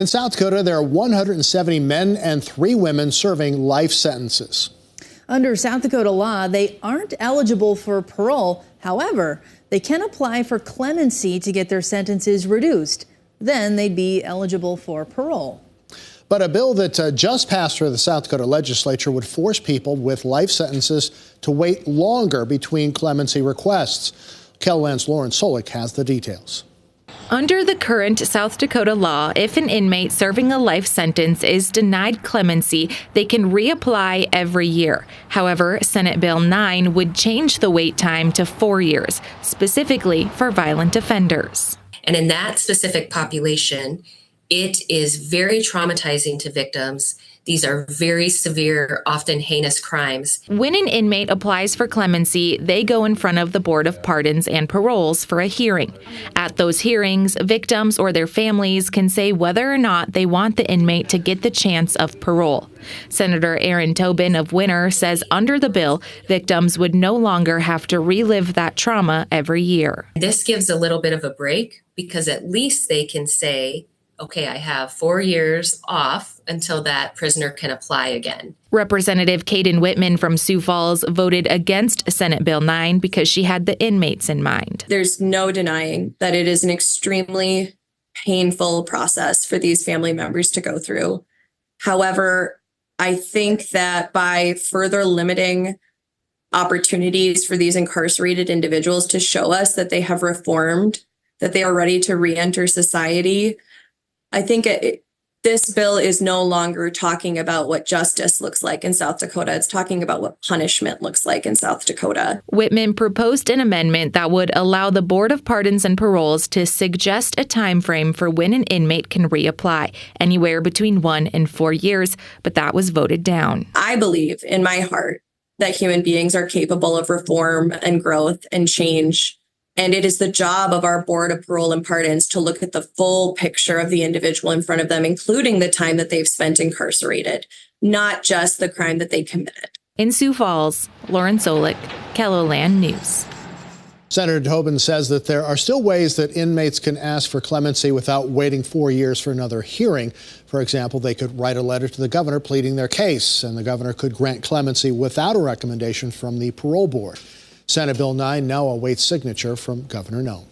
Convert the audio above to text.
In South Dakota, there are 170 men and 3 women serving life sentences. Under South Dakota law, they aren't eligible for parole. However, they can apply for clemency to get their sentences reduced. Then they'd be eligible for parole. But a bill that just passed through the South Dakota legislature would force people with life sentences to wait longer between clemency requests. KELOLAND's Lauren Solik has the details. Under the current South Dakota law, if an inmate serving a life sentence is denied clemency, they can reapply every year. However, Senate Bill 9 would change the wait time to 4 years, specifically for violent offenders. And in that specific population, it is very traumatizing to victims. These are very severe, often heinous crimes. When an inmate applies for clemency, they go in front of the Board of Pardons and Paroles for a hearing. At those hearings, victims or their families can say whether or not they want the inmate to get the chance of parole. Senator Aaron Tobin of Winner says under the bill, victims would no longer have to relive that trauma every year. This gives a little bit of a break because at least they can say, okay, I have 4 years off until that prisoner can apply again. Representative Caden Whitman from Sioux Falls voted against Senate Bill 9 because she had the inmates in mind. There's no denying that it is an extremely painful process for these family members to go through. However, I think that by further limiting opportunities for these incarcerated individuals to show us that they have reformed, that they are ready to re-enter society, I think this bill is no longer talking about what justice looks like in South Dakota. It's talking about what punishment looks like in South Dakota. Whitman proposed an amendment that would allow the Board of Pardons and Paroles to suggest a time frame for when an inmate can reapply, anywhere between 1 and 4 years, but that was voted down. I believe in my heart that human beings are capable of reform and growth and change. And it is the job of our Board of Parole and Pardons to look at the full picture of the individual in front of them, including the time that they've spent incarcerated, not just the crime that they committed. In Sioux Falls, Lauren Solik, KELOLAND News. Senator Tobin says that there are still ways that inmates can ask for clemency without waiting 4 years for another hearing. For example, they could write a letter to the governor pleading their case, and the governor could grant clemency without a recommendation from the parole board. Senate Bill 9 now awaits signature from Governor Noem.